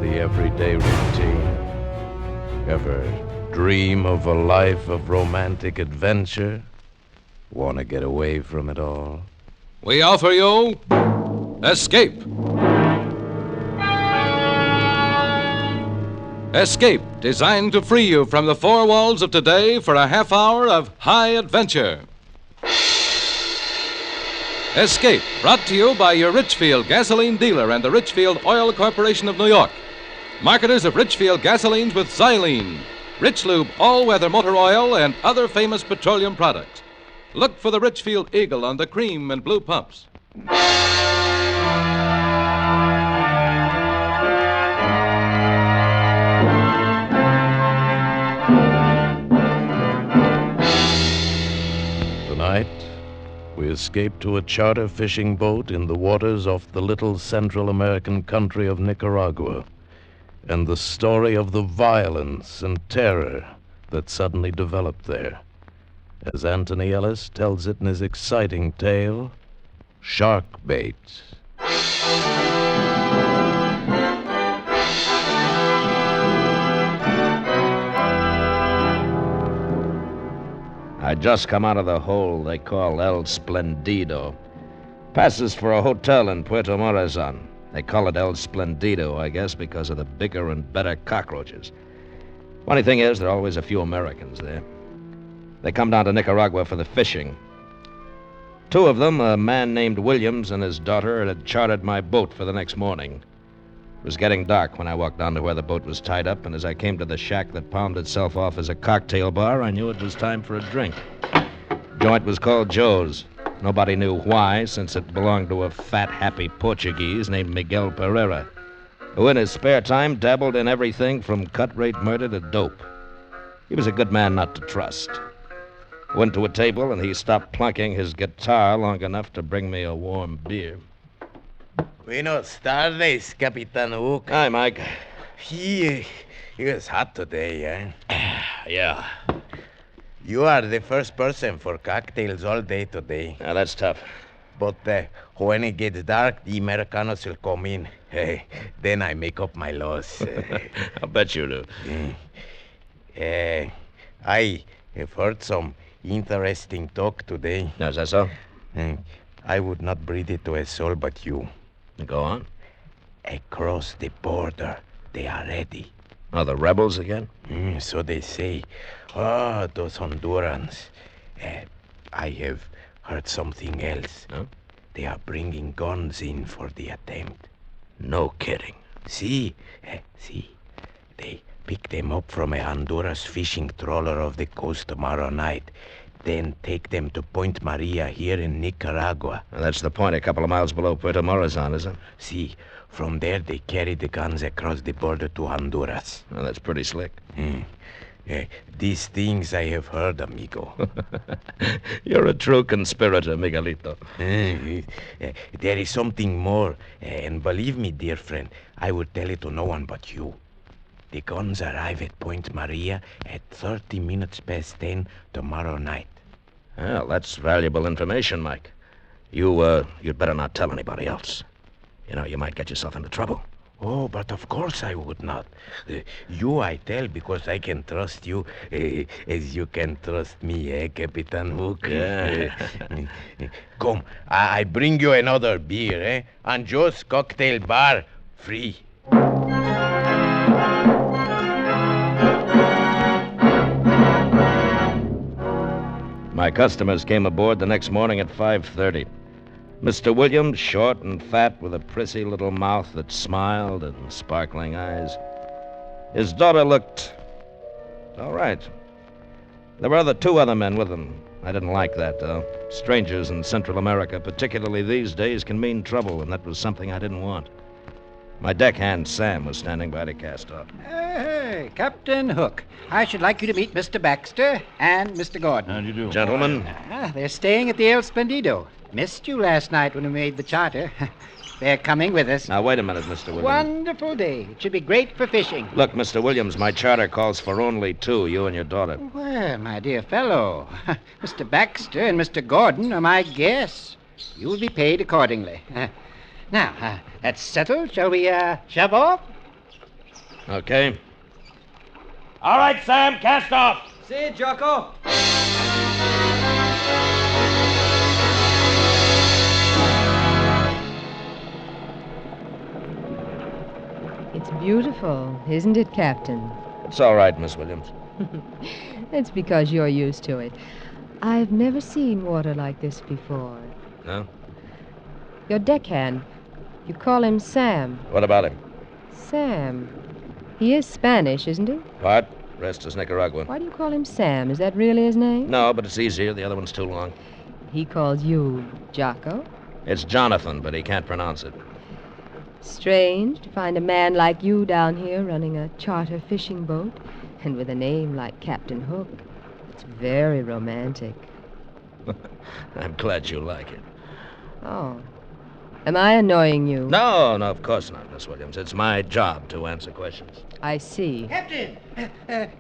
the everyday routine? Ever dream of a life of romantic adventure? Want to get away from it all? We offer you Escape. Escape, designed to free you from the four walls of today for a half hour of high adventure. Escape, brought to you by your Richfield gasoline dealer and the Richfield Oil Corporation of New York. Marketers of Richfield gasolines with xylene, Rich Lube all-weather motor oil, and other famous petroleum products. Look for the Richfield Eagle on the cream and blue pumps. Tonight, we escape to a charter fishing boat in the waters off the little Central American country of Nicaragua, and the story of the violence and terror that suddenly developed there, as Anthony Ellis tells it in his exciting tale, Shark Bait. I just come out of the hole they call El Splendido. Passes for a hotel in Puerto Morazan. They call it El Splendido, I guess, because of the bigger and better cockroaches. Funny thing is, there are always a few Americans there. They come down to Nicaragua for the fishing. Two of them, a man named Williams and his daughter, had chartered my boat for the next morning. It was getting dark when I walked down to where the boat was tied up, and as I came to the shack that palmed itself off as a cocktail bar, I knew it was time for a drink. The joint was called Joe's. Nobody knew why, since it belonged to a fat, happy Portuguese named Miguel Pereira, who in his spare time dabbled in everything from cut-rate murder to dope. He was a good man not to trust. Went to a table, and he stopped plunking his guitar long enough to bring me a warm beer. Buenos tardes, Capitan Hook. Hi, Mike. It was hot today, eh? Yeah. You are the first person for cocktails all day today. Now, that's tough. But when it gets dark, the Americanos will come in. Then I make up my loss. I'll bet you do. I have heard some interesting talk today. No, is that so? I would not breathe it to a soul but you. Go on. Across the border, they are ready. Oh, the rebels again? So they say. Oh, those Hondurans. I have heard something else. Huh? They are bringing guns in for the attempt. No kidding. See. They pick them up from a Honduras fishing trawler off the coast tomorrow night. Then take them to Point Maria here in Nicaragua. Well, that's the point, a couple of miles below Puerto Morazan, is it? See, from there they carry the guns across the border to Honduras. Well, that's pretty slick. These things I have heard, amigo. You're a true conspirator, Miguelito. There is something more, and believe me, dear friend, I would tell it to no one but you. The guns arrive at Point Maria at 30 minutes past 10 tomorrow night. Well, that's valuable information, Mike. You'd better not tell anybody else. You know, you might get yourself into trouble. Oh, but of course I would not. You I tell because I can trust you as you can trust me, Capitan Hook? Yeah. Come, I bring you another beer, And Joe's Cocktail Bar, free. My customers came aboard the next morning at 5:30. Mr. Williams, short and fat, with a prissy little mouth that smiled and sparkling eyes. His daughter looked all right. There were two other men with them. I didn't like that, though. Strangers in Central America, particularly these days, can mean trouble, and that was something I didn't want. My deckhand, Sam, was standing by to cast off. Hey, Captain Hook. I should like you to meet Mr. Baxter and Mr. Gordon. How do you do? Gentlemen, They're staying at the El Splendido. Missed you last night when we made the charter. They're coming with us. now wait a minute, Mr. Williams. Wonderful day. It should be great for fishing. Look, Mr. Williams, my charter calls for only two, you and your daughter. Well, my dear fellow, Mr. Baxter and Mr. Gordon are my guests. You'll be paid accordingly. Now, that's settled. Shall we shove off? Okay. All right, Sam, cast off. See you, Jocko. It's beautiful, isn't it, Captain? It's all right, Miss Williams. It's because you're used to it. I've never seen water like this before. No? Your deckhand, you call him Sam. What about him? Sam. He is Spanish, isn't he? What? Rest is Nicaraguan. Why do you call him Sam? Is that really his name? No, but it's easier. The other one's too long. He calls you Jocko? It's Jonathan, but he can't pronounce it. Strange to find a man like you down here running a charter fishing boat, and with a name like Captain Hook. It's very romantic. I'm glad you like it. Oh. Am I annoying you? No, of course not, Miss Williams. It's my job to answer questions. I see. Captain!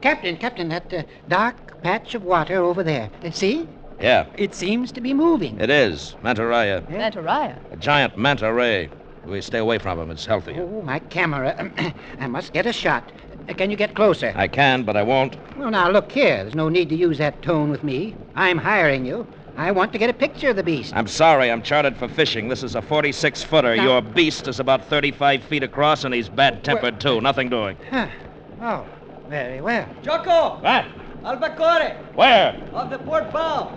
Captain, that dark patch of water over there. See? Yeah, It seems to be moving. it is. Manta ray. Mantaraya. A giant manta ray. We stay away from him. It's healthier. Oh, my camera. I must get a shot. Can you get closer? I can, but I won't. Well, now, look here. There's no need to use that tone with me. I'm hiring you. I want to get a picture of the beast. I'm sorry. I'm chartered for fishing. This is a 46-footer. Now- Your beast is about 35 feet across, and he's bad-tempered, too. Nothing doing. Huh. Oh, very well. Jocko! What? Albacore! Where? Off the port bow!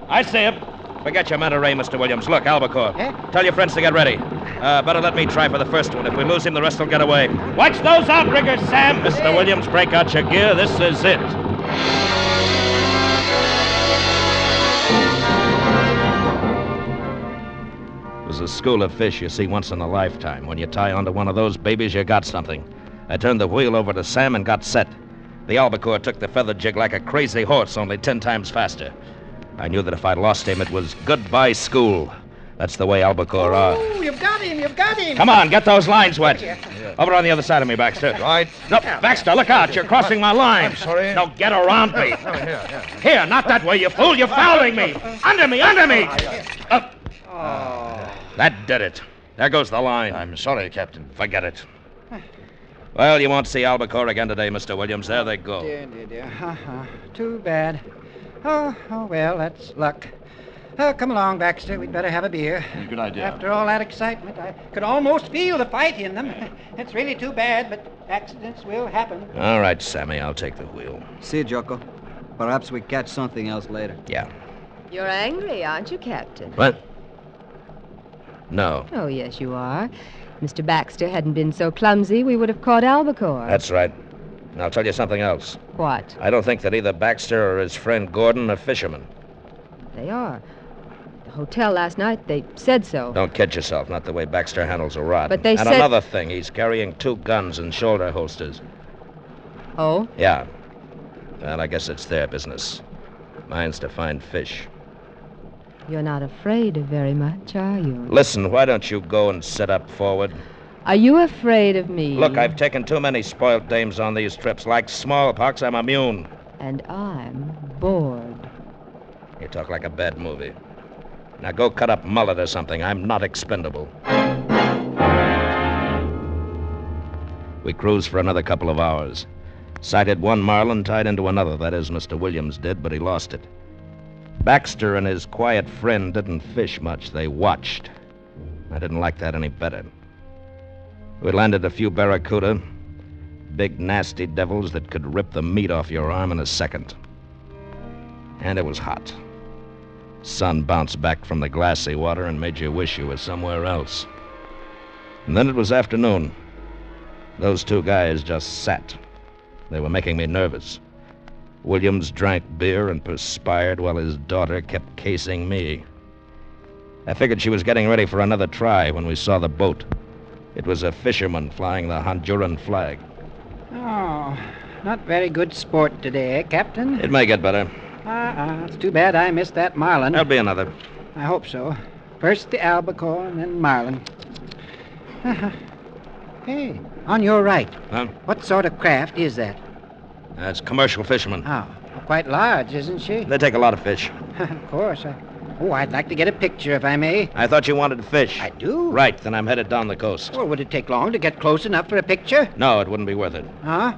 I see him. Forget your manta ray, Mr. Williams. Look, albacore. Eh? Tell your friends to get ready. Better let me try for the first one. If we lose him, the rest will get away. Watch those outriggers, Sam. Mr. Williams, break out your gear. This is it. It was a school of fish you see once in a lifetime. When you tie onto one of those babies, you got something. I turned the wheel over to Sam and got set. The albacore took the feather jig like a crazy horse, only 10 times faster. I knew that if I lost him, it was goodbye school. That's the way albacore are. Oh, you've got him. You've got him. Come on, get those lines wet. Over on the other side of me, Baxter. Right. No, Baxter, look out. You're crossing my line. I'm sorry. No, get around me. Here. Here, not that way, you fool. You're fouling me. Under me, under me. That did it. There goes the line. I'm sorry, Captain. Forget it. Well, you won't see albacore again today, Mr. Williams. There they go. Dear. Too bad. Oh, well, that's luck. Come along, Baxter. We'd better have a beer. Good idea. After all that excitement, I could almost feel the fight in them. It's really too bad, but accidents will happen. All right, Sammy, I'll take the wheel. See you, Jocko. Perhaps we catch something else later. Yeah. You're angry, aren't you, Captain? What? No. Oh, yes, you are. Mr. Baxter hadn't been so clumsy, we would have caught albacore. That's right. And I'll tell you something else. What? I don't think that either Baxter or his friend Gordon are fishermen. They are. The hotel last night, they said so. Don't kid yourself, not the way Baxter handles a rod. But they and said- another thing, he's carrying 2 guns and shoulder holsters. Oh? Yeah. Well, I guess it's their business. Mine's to find fish. You're not afraid of very much, are you? Listen, why don't you go and sit up forward? Are you afraid of me? Look, I've taken too many spoiled dames on these trips. Like smallpox, I'm immune. And I'm bored. You talk like a bad movie. Now go cut up mullet or something. I'm not expendable. We cruised for another couple of hours. Sighted one marlin tied into another. That is, Mr. Williams did, but he lost it. Baxter and his quiet friend didn't fish much. They watched. I didn't like that any better. We landed a few barracuda. Big, nasty devils that could rip the meat off your arm in a second. And it was hot. Sun bounced back from the glassy water and made you wish you were somewhere else. And then it was afternoon. Those 2 guys just sat. They were making me nervous. Williams drank beer and perspired while his daughter kept casing me. I figured she was getting ready for another try when we saw the boat. It was a fisherman flying the Honduran flag. Oh, not very good sport today, eh, Captain? It may get better. It's too bad I missed that marlin. There'll be another. I hope so. First the albacore and then marlin. Hey, on your right. Huh? What sort of craft is that? That's commercial fishermen. Oh, quite large, isn't she? They take a lot of fish. Of course. Oh, I'd like to get a picture, if I may. I thought you wanted fish. I do? Right, then I'm headed down the coast. Well, would it take long to get close enough for a picture? No, it wouldn't be worth it. Huh?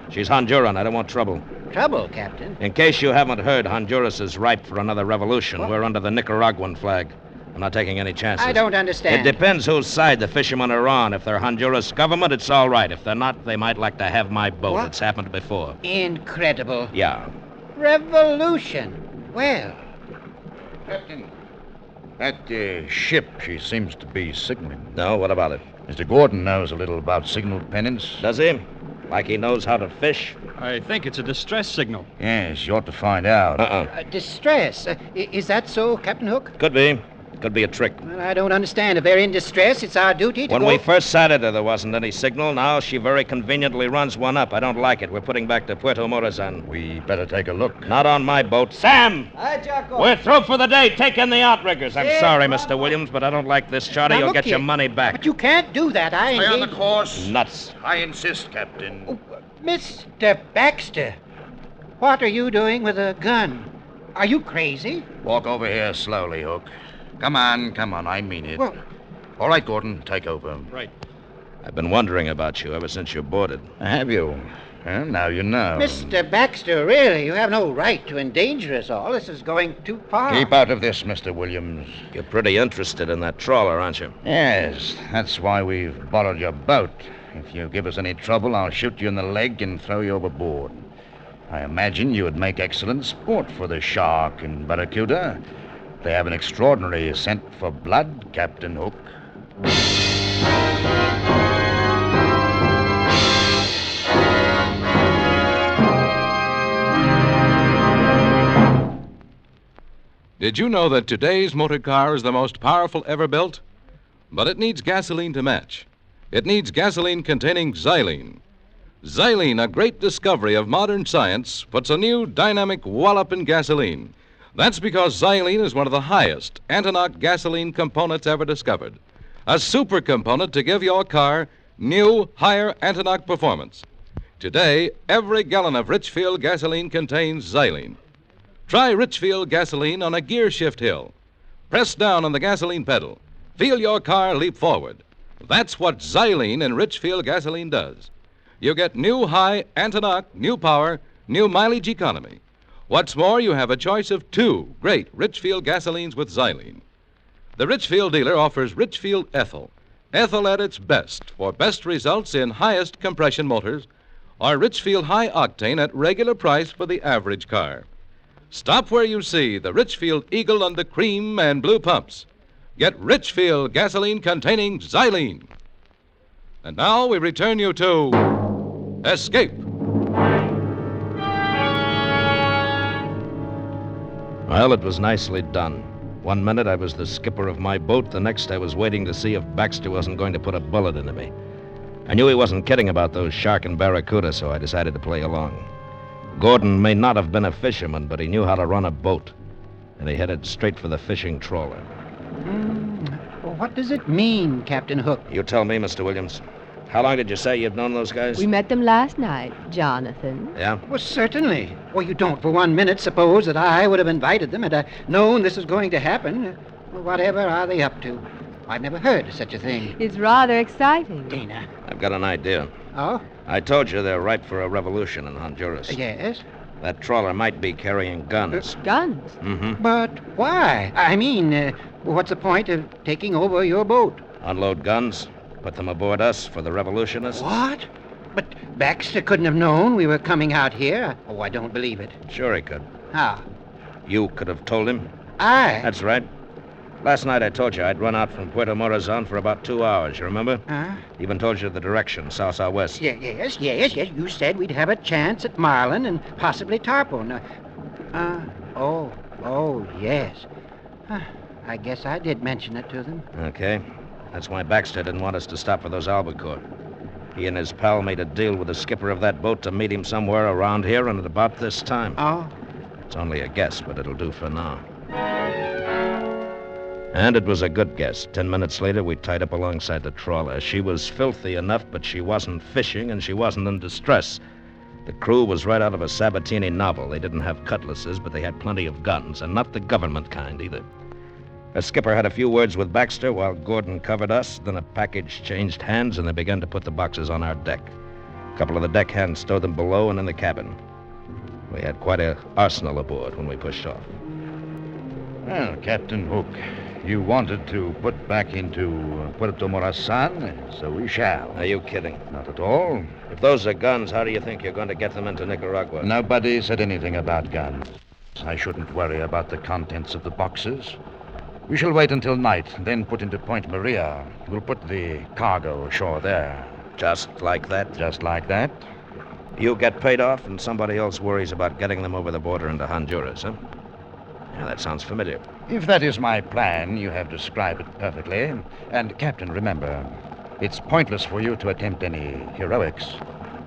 She's Honduran. I don't want trouble. Trouble, Captain. In case you haven't heard, Honduras is ripe for another revolution. What? We're under the Nicaraguan flag. I'm not taking any chances. I don't It understand. depends whose side the fishermen are on. If they're Honduras government, it's all right. If they're not, they might like to have my boat. What? It's happened before. Incredible. Yeah. Revolution. Well, Captain, that ship, she seems to be signaling. No, what about it? Mr. Gordon knows a little about signal pennants. Does he? Like he knows how to fish? I think it's a distress signal. Yes, you ought to find out. distress. Is that so, Captain Hook? Could be. Could be a trick. Well, I don't understand. If they're in distress, it's our duty to When go... we first sighted her, there wasn't any signal. Now she very conveniently runs one up. I don't like it. We're putting back to Puerto Morazan. We better take a look. Not on my boat. Sam! Hi, Jocko. We're through for the day. Take in the outriggers. I'm Yeah, sorry, bravo. Mr. Williams, but I don't like this charter. Now, You'll look get your here. money back. But you can't do that. I Stay on the engaged... course. Nuts. I insist, Captain. Oh, Mr. Baxter, what are you doing with a gun? Are you crazy? Walk over here slowly, Hook. Come on, I mean it. Well, All right, Gordon, take over. Right. I've been wondering about you ever since you boarded. Have you? Well, now you know. Mr. Baxter, really, you have no right to endanger us all. This is going too far. Keep out of this, Mr. Williams. You're pretty interested in that trawler, aren't you? Yes, that's why we've borrowed your boat. If you give us any trouble, I'll shoot you in the leg and throw you overboard. I imagine you would make excellent sport for the shark and barracuda. They have an extraordinary scent for blood, Captain Hook. Did you know that today's motor car is the most powerful ever built? But it needs gasoline to match. It needs gasoline containing xylene. Xylene, a great discovery of modern science, puts a new dynamic wallop in gasoline. That's because xylene is one of the highest anti-knock gasoline components ever discovered. A super component to give your car new, higher anti-knock performance. Today, every gallon of Richfield gasoline contains xylene. Try Richfield gasoline on a gear shift hill. Press down on the gasoline pedal. Feel your car leap forward. That's what xylene in Richfield gasoline does. You get new high anti-knock, new power, new mileage economy. What's more, you have a choice of two great Richfield gasolines with xylene. The Richfield dealer offers Richfield Ethyl. Ethyl at its best for best results in highest compression motors, or Richfield High Octane at regular price for the average car. Stop where you see the Richfield Eagle on the cream and blue pumps. Get Richfield gasoline containing xylene. And now we return you to Escape. Well, it was nicely done. One minute I was the skipper of my boat, the next I was waiting to see if Baxter wasn't going to put a bullet into me. I knew he wasn't kidding about those shark and barracuda, so I decided to play along. Gordon may not have been a fisherman, but he knew how to run a boat, and he headed straight for the fishing trawler. What does it mean, Captain Hook? You tell me, Mr. Williams. How long did you say you'd known those guys? We met them last night, Jonathan. Yeah? Well, certainly. Well, you don't for 1 minute suppose that I would have invited them had I known this was going to happen. Well, whatever are they up to? I've never heard of such a thing. It's rather exciting. Dana. I've got an idea. Oh? I told you they're ripe for a revolution in Honduras. Yes? That trawler might be carrying guns. Guns. Mm-hmm. But why? I mean, what's the point of taking over your boat? Unload guns, put them aboard us for the revolutionists. What? But Baxter couldn't have known we were coming out here. Oh, I don't believe it. Sure he could. How? You could have told him. I? That's right. Last night I told you I'd run out from Puerto Morazan for about 2 hours, you remember? Huh? Even told you the direction, south-southwest. Yes. You said we'd have a chance at Marlin and possibly Tarpon. Yes. I guess I did mention it to them. Okay. That's why Baxter didn't want us to stop for those albacore. He and his pal made a deal with the skipper of that boat to meet him somewhere around here and at about this time. Oh? It's only a guess, but it'll do for now. And it was a good guess. 10 minutes later, we tied up alongside the trawler. She was filthy enough, but she wasn't fishing, and she wasn't in distress. The crew was right out of a Sabatini novel. They didn't have cutlasses, but they had plenty of guns, and not the government kind either. The skipper had a few words with Baxter while Gordon covered us. Then a package changed hands, and they began to put the boxes on our deck. A couple of the deck hands stowed them below and in the cabin. We had quite an arsenal aboard when we pushed off. Well, Captain Hook, you wanted to put back into Puerto Morazan, so we shall. Are you kidding? Not at all. If those are guns, how do you think you're going to get them into Nicaragua? Nobody said anything about guns. I shouldn't worry about the contents of the boxes. We shall wait until night, then put into Point Maria. We'll put the cargo ashore there. Just like that? Just like that. You get paid off, and somebody else worries about getting them over the border into Honduras, huh? Yeah, that sounds familiar. If that is my plan, you have described it perfectly. And, Captain, remember, it's pointless for you to attempt any heroics.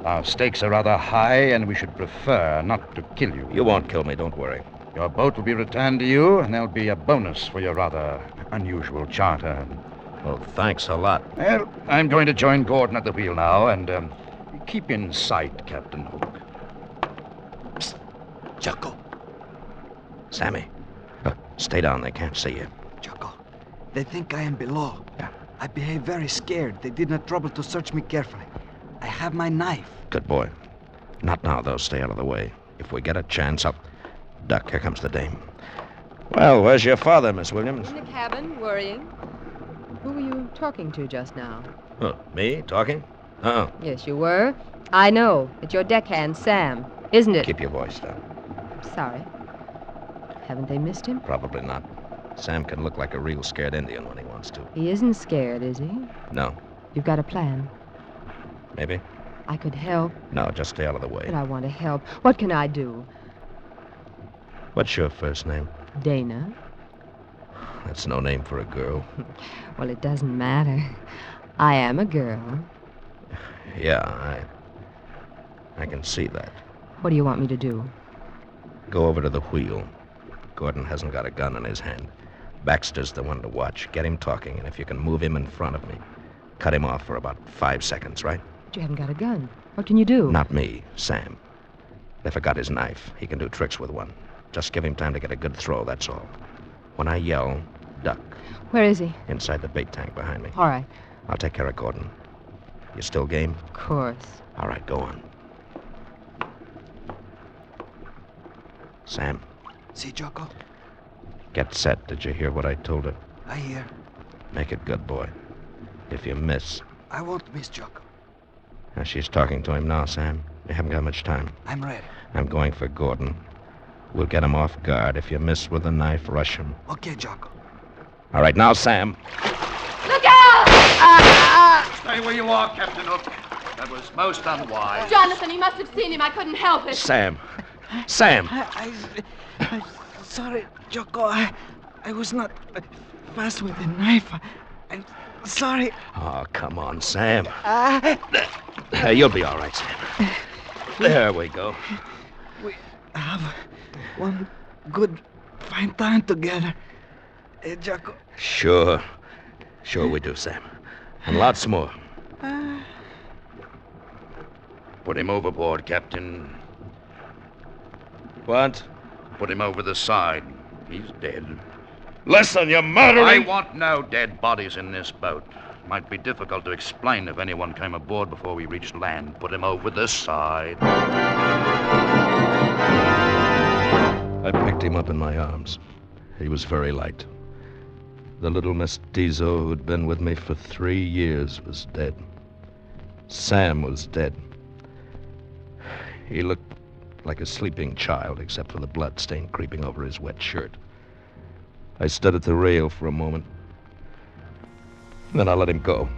Our stakes are rather high, and we should prefer not to kill you. You won't kill me, don't worry. Your boat will be returned to you, and there'll be a bonus for your rather unusual charter. Well, thanks a lot. Well, I'm going to join Gordon at the wheel now, and keep in sight, Captain Hook. Psst. Jocko. Sammy. Stay down. They can't see you. Jocko, they think I am below. Yeah. I behave very scared. They did not trouble to search me carefully. I have my knife. Good boy. Not now, though. Stay out of the way. If we get a chance, I'll... Duck, here comes the dame. Well, where's your father, Miss Williams? In the cabin, worrying. Who were you talking to just now? Oh, me? Talking? Uh-uh. Yes, you were. I know. It's your deckhand, Sam, isn't it? Keep your voice down. Sorry. Haven't they missed him? Probably not. Sam can look like a real scared Indian when he wants to. He isn't scared, is he? No. You've got a plan. Maybe? I could help, No, just stay out of the way. but I want to help. What can I do? What's your first name? Dana? That's no name for a girl. Well, it doesn't matter. I am a girl. Yeah, I can see that. What do you want me to do? Go over to the wheel. Gordon hasn't got a gun in his hand. Baxter's the one to watch. Get him talking, and if you can move him in front of me, cut him off for about 5 seconds, right? But you haven't got a gun. What can you do? Not me, Sam. If I got his knife, he can do tricks with one. Just give him time to get a good throw, that's all. When I yell, duck. Where is he? Inside the bait tank behind me. All right. I'll take care of Gordon. You still game? Of course. All right, go on. Sam, See, Jocko? get set. Did you hear what I told her? I hear. Make it good, boy. If you miss... I won't miss, Jocko. Now, she's talking to him now, Sam. You haven't got much time. I'm ready. I'm going for Gordon. We'll get him off guard. If you miss with the knife, rush him. Okay, Jocko. All right, now, Sam. Look out! Stay where you are, Captain Hook. That was most unwise. Jonathan, you must have seen him. I couldn't help it. Sam. Sam. I'm sorry, Jocko. I was not fast with the knife. I'm sorry. Oh, come on, Sam. You'll be all right, Sam. There we go. We have one good, fine time together. Jocko. Sure. Sure we do, Sam. And lots more. Put him overboard, Captain. What? Put him over the side. He's dead. Listen, you're murdering... I want no dead bodies in this boat. Might be difficult to explain if anyone came aboard before we reached land. Put him over the side. I picked him up in my arms. He was very light. The little mestizo who'd been with me for 3 years was dead. Sam was dead. He looked like a sleeping child, except for the blood stain creeping over his wet shirt. I stood at the rail for a moment. Then I let him go.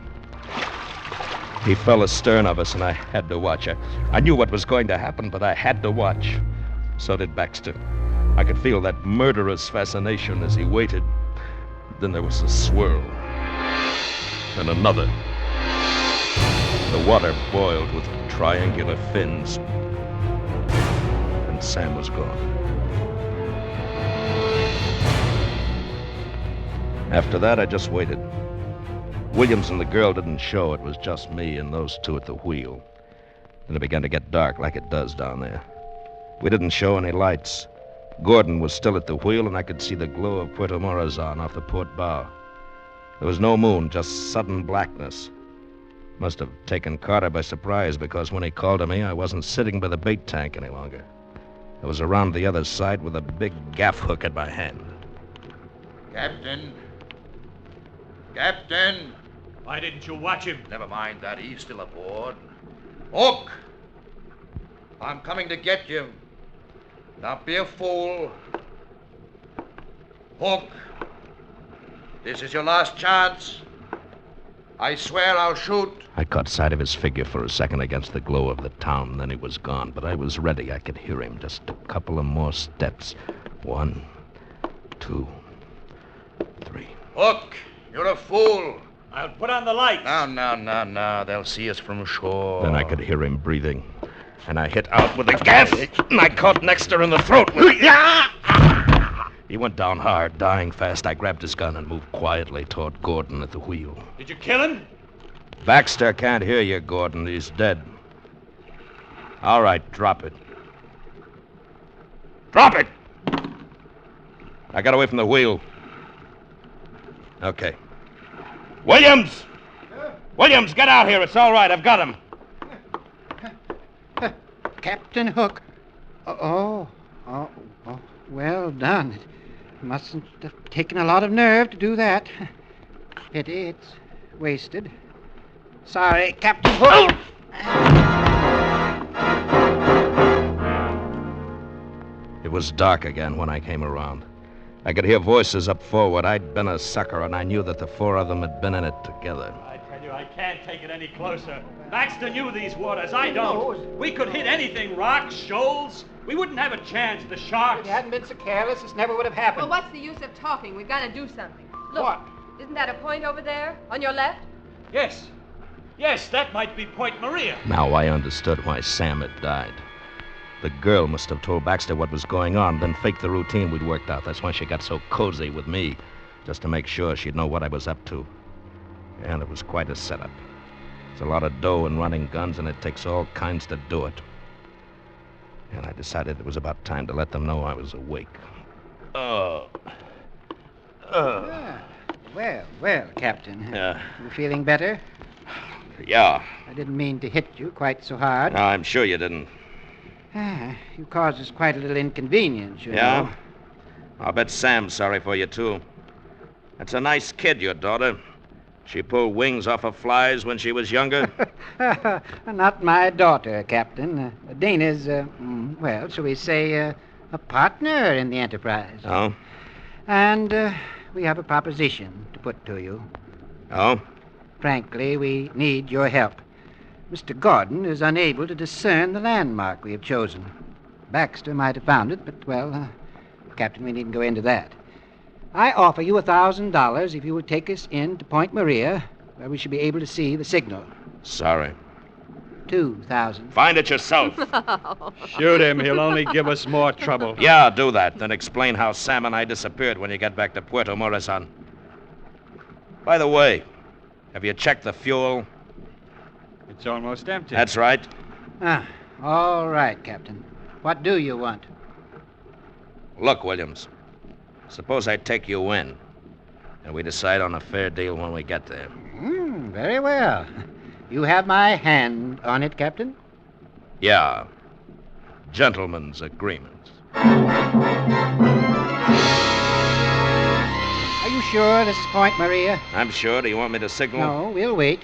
He fell astern of us, and I had to watch. I knew what was going to happen, but I had to watch. So did Baxter. I could feel that murderous fascination as he waited. Then there was a swirl. And another. The water boiled with triangular fins. And Sam was gone. After that, I just waited. Williams and the girl didn't show. It was just me and those two at the wheel. Then it began to get dark like it does down there. We didn't show any lights. Gordon was still at the wheel, and I could see the glow of Puerto Morazan off the port bow. There was no moon, just sudden blackness. Must have taken Carter by surprise, because when he called to me, I wasn't sitting by the bait tank any longer. I was around the other side with a big gaff hook in my hand. Captain! Captain! Why didn't you watch him? Never mind that. He's still aboard. Hook! I'm coming to get you. Don't be a fool. Hook! This is your last chance. I swear I'll shoot. I caught sight of his figure for a second against the glow of the town, then he was gone. But I was ready. I could hear him. Just a couple of more steps. 1, 2, 3. Hook! You're a fool. I'll put on the lights. No. They'll see us from shore. Then I could hear him breathing. And I hit out with a gaff, and I caught Nexter in the throat. He went down hard, dying fast. I grabbed his gun and moved quietly toward Gordon at the wheel. Did you kill him? Baxter can't hear you, Gordon. He's dead. All right, drop it. Drop it! I got away from the wheel. Okay. Williams! Williams, get out here. It's all right. I've got him. Captain Hook. Oh, well done. It mustn't have taken a lot of nerve to do that. Pity it's wasted. Sorry, Captain Hook. It was dark again when I came around. I could hear voices up forward. I'd been a sucker, and I knew that the 4 of them had been in it together. I tell you, I can't take it any closer. Baxter knew these waters. I don't. We could hit anything, rocks, shoals. We wouldn't have a chance. The sharks. If you hadn't been so careless, this never would have happened. Well, what's the use of talking? We've got to do something. Look, What? Isn't that a point over there, on your left? Yes. Yes, that might be Point Maria. Now I understood why Sam had died. The girl must have told Baxter what was going on, then faked the routine we'd worked out. That's why she got so cozy with me, just to make sure she'd know what I was up to. And it was quite a setup. It's a lot of dough and running guns, and it takes all kinds to do it. And I decided it was about time to let them know I was awake. Well, Captain. Yeah. You feeling better? Yeah. I didn't mean to hit you quite so hard. No, I'm sure you didn't. You caused us quite a little inconvenience, you Yeah? know. I'll bet Sam's sorry for you, too. That's a nice kid, your daughter. She pulled wings off of flies when she was younger. Not my daughter, Captain. Dana's, well, shall we say, a partner in the enterprise. Oh? And we have a proposition to put to you. Oh? Frankly, we need your help. Mr. Gordon is unable to discern the landmark we have chosen. Baxter might have found it, but, well, Captain, we needn't go into that. I offer you $1,000 if you will take us in to Point Maria, where we should be able to see the signal. Sorry. 2,000. Find it yourself. Shoot him. He'll only give us more trouble. Yeah, do that. Then explain how Sam and I disappeared when you get back to Puerto Morazan. By the way, have you checked the fuel? It's almost empty. That's right. All right, Captain. What do you want? Look, Williams. Suppose I take you in, and we decide on a fair deal when we get there. Very well. You have my hand on it, Captain? Yeah. Gentlemen's agreement. Are you sure this is Point Maria? I'm sure. Do you want me to signal? No, we'll wait.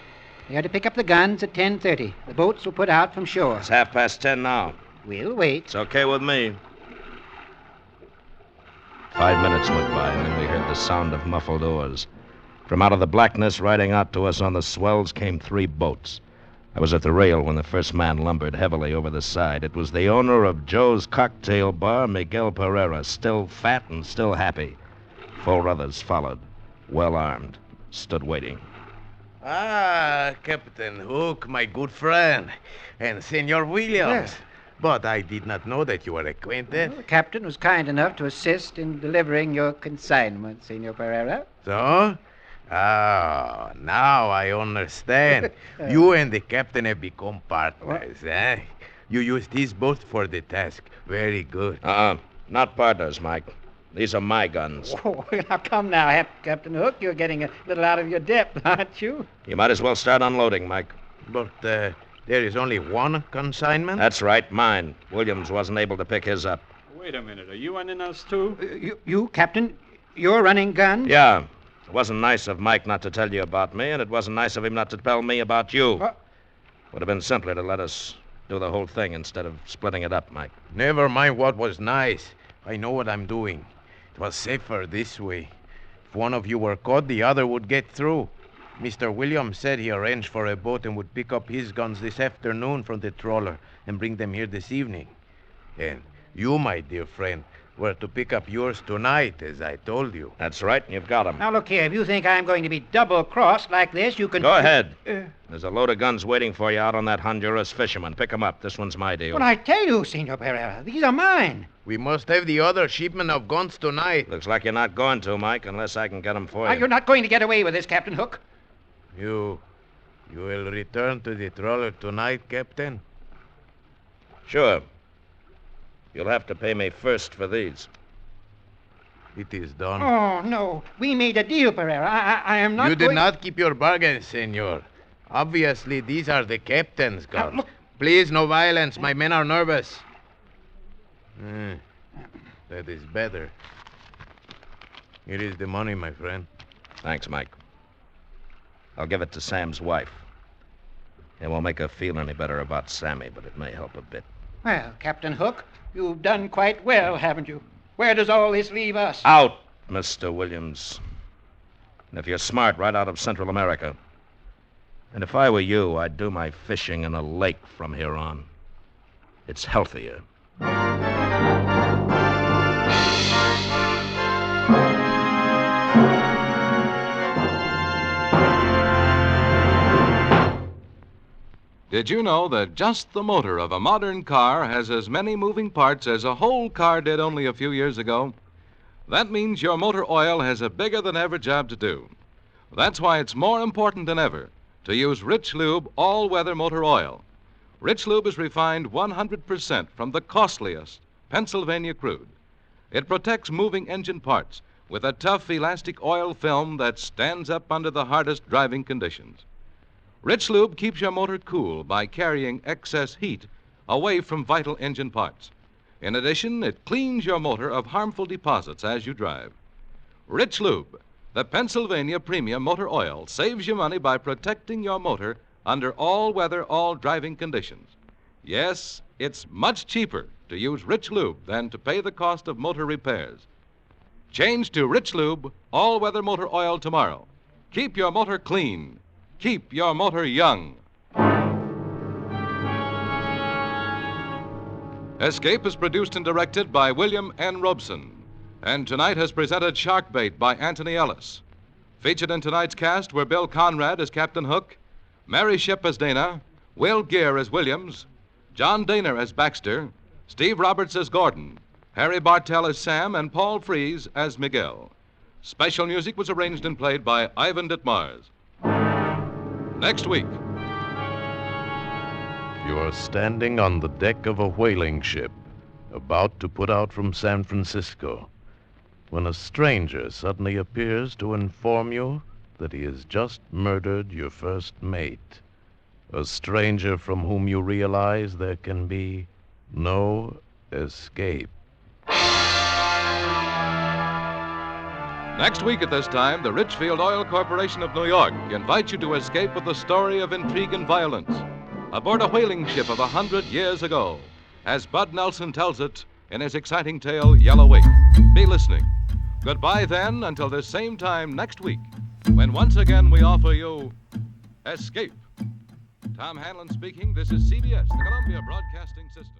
They are to pick up the guns at 10:30. The boats will put out from shore. It's 10:30 now. We'll wait. It's okay with me. 5 minutes went by, and then we heard the sound of muffled oars. From out of the blackness, riding out to us on the swells, came 3 boats. I was at the rail when the first man lumbered heavily over the side. It was the owner of Joe's Cocktail Bar, Miguel Pereira, still fat and still happy. 4 others followed, well-armed, stood waiting. Ah, Captain Hook, my good friend, and Senor Williams. Yes. But I did not know that you were acquainted. The captain was kind enough to assist in delivering your consignment, Senor Pereira. So? Ah, now I understand. You and the captain have become partners, eh? You used his boat for the task. Very good. Not partners, Mike. These are my guns. Oh, now come now, Captain Hook. You're getting a little out of your depth, aren't you? You might as well start unloading, Mike. But there is only one consignment? That's right, mine. Williams wasn't able to pick his up. Wait a minute. Are you in us, too? You, Captain, you're running guns? Yeah. It wasn't nice of Mike not to tell you about me, and it wasn't nice of him not to tell me about you. Would have been simpler to let us do the whole thing instead of splitting it up, Mike. Never mind what was nice. I know what I'm doing. It was safer this way. If one of you were caught, the other would get through. Mr. Williams said he arranged for a boat and would pick up his guns this afternoon from the trawler and bring them here this evening. And you, my dear friend, were to pick up yours tonight, as I told you. That's right, and you've got them. Now, look here. If you think I'm going to be double-crossed like this, you can... Go ahead. There's a load of guns waiting for you out on that Honduras fisherman. Pick them up. This one's my deal. Well, I tell you, Senor Pereira, these are mine. We must have the other shipment of guns tonight. Looks like you're not going to, Mike, unless I can get them for you. You're not going to get away with this, Captain Hook. You will return to the trawler tonight, Captain? Sure. You'll have to pay me first for these. It is done. Oh, no. We made a deal, Pereira. I am not You did not keep your bargain, senor. Obviously, these are the captain's guns. Look. Please, no violence. My men are nervous. That is better. Here is the money, my friend. Thanks, Mike. I'll give it to Sam's wife. It won't make her feel any better about Sammy, but it may help a bit. Well, Captain Hook, you've done quite well, haven't you? Where does all this leave us? Out, Mr. Williams. And if you're smart, right out of Central America. And if I were you, I'd do my fishing in a lake from here on. It's healthier. Did you know that just the motor of a modern car has as many moving parts as a whole car did only a few years ago? That means your motor oil has a bigger than ever job to do. That's why it's more important than ever to use Rich Lube all-weather motor oil. Rich Lube is refined 100% from the costliest Pennsylvania crude. It protects moving engine parts with a tough elastic oil film that stands up under the hardest driving conditions. Rich Lube keeps your motor cool by carrying excess heat away from vital engine parts. In addition, it cleans your motor of harmful deposits as you drive. Rich Lube, the Pennsylvania premium motor oil, saves you money by protecting your motor under all-weather, all-driving conditions. Yes, it's much cheaper to use Rich Lube than to pay the cost of motor repairs. Change to Rich Lube all-weather motor oil tomorrow. Keep your motor clean. Keep your motor young. Escape is produced and directed by William N. Robson, and tonight has presented Shark Bait by Anthony Ellis. Featured in tonight's cast were Bill Conrad as Captain Hook, Mary Shipp as Dana, Will Gear as Williams, John Daner as Baxter, Steve Roberts as Gordon, Harry Bartell as Sam, and Paul Frees as Miguel. Special music was arranged and played by Ivan Ditmars. Next week. You are standing on the deck of a whaling ship, about to put out from San Francisco, when a stranger suddenly appears to inform you that he has just murdered your first mate. A stranger from whom you realize there can be no escape. Next week at this time, the Richfield Oil Corporation of New York invites you to escape with the story of intrigue and violence aboard a whaling ship of 100 years ago, as Bud Nelson tells it in his exciting tale, Yellow Wake. Be listening. Goodbye then until this same time next week, when once again we offer you Escape. Tom Hanlon speaking. This is CBS, the Columbia Broadcasting System.